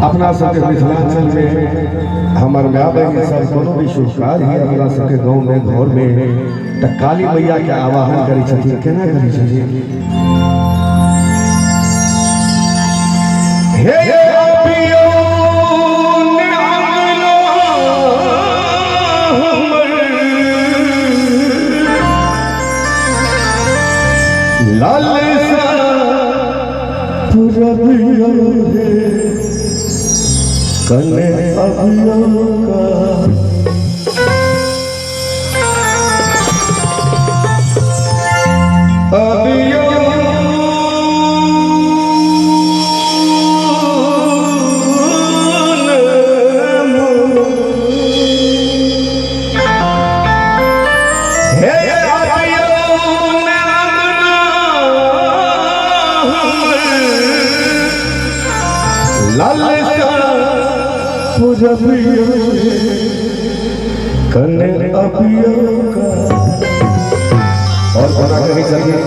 अपना सबके मिथिलांचल में हमारे माँ बहन सब कोनो भी शुभ कार्य है अपना सबके गांव में घर में तो काली मैया के आवाहन करी छथिन केना करी छथिन हे पियो लाल सा पुरबियो है कने अभियो का अभियो कने अभियो का और बना के चलिए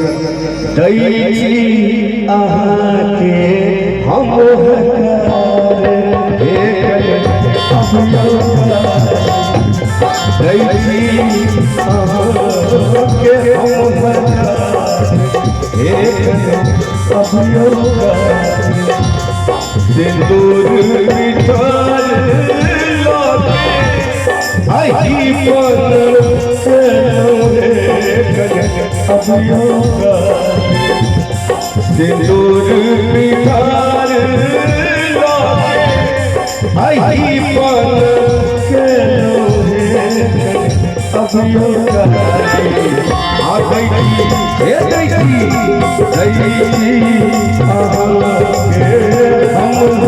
दैजी आहा के हम हकार हे कने अभियो का दैजी आहा के हम हकार हे कने अभियो का सिंदूर मिठाई आई पर अभियो का सिंदूर मिठार आई पर अभियो का आ गई हे दैजी दैजी आहा के हम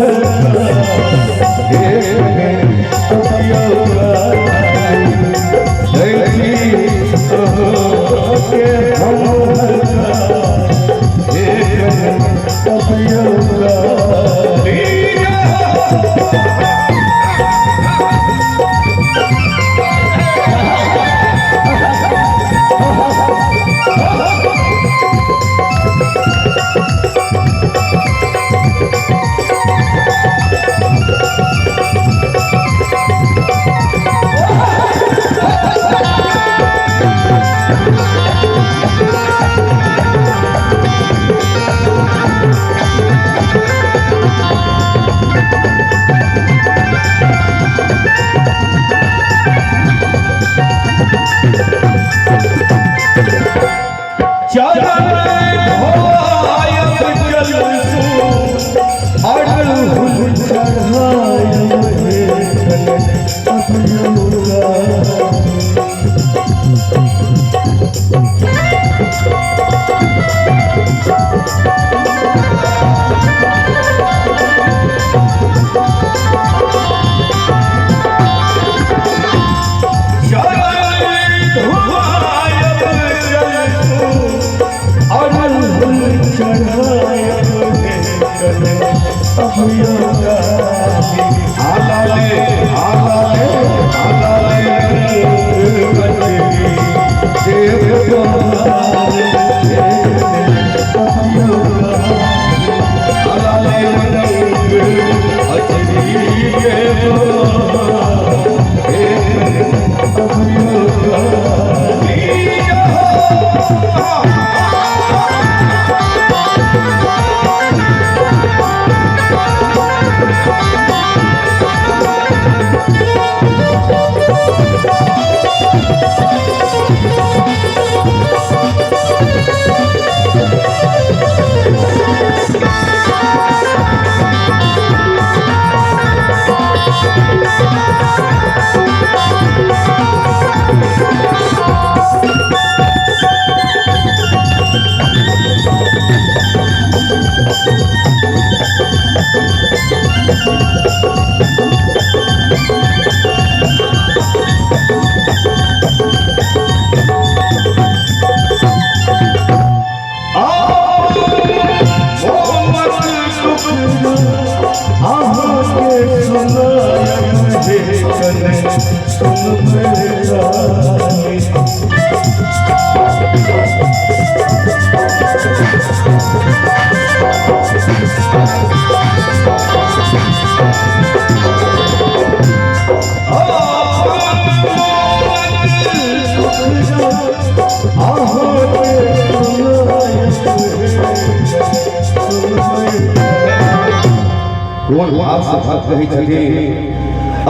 कौन भाव से बात कही छथि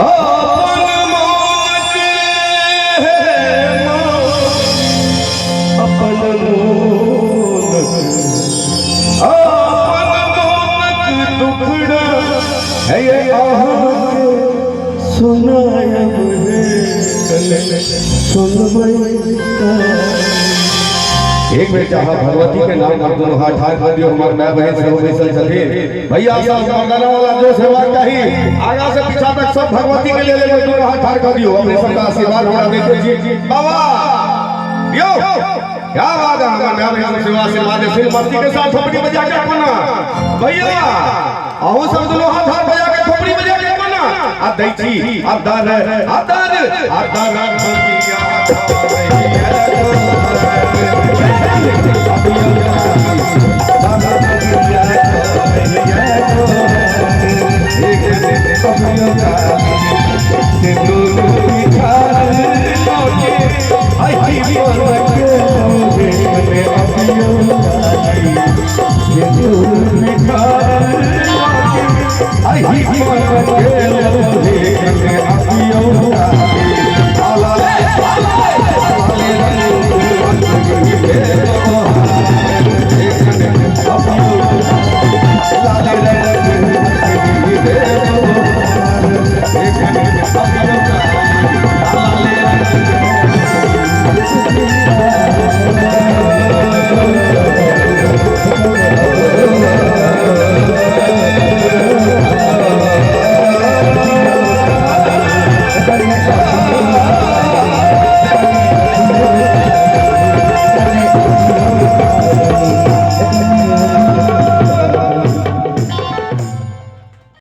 एक बेर चाह भगवती के नाम पर दोनों हाथ हाथ कर दियो हमार मां बहन से बैसल छथि भैया सब मर्दाना वाला जो सेवा चाहिए आगा से पीछा तक सब भगवती के ले ले दोनों हाथ हाथ कर दियो अपने सबका आशीर्वाद हमरा देते जी बाबा दियो क्या बात है हमार मां बहन सेवा आशीर्वाद दे फिर मस्ती के साथ थोपड़ी बजा के अपना भैया आओ सब दोनों हाथ हाथ बजा के थोपड़ी बजा के अपना आ दैची अदान अदान अदान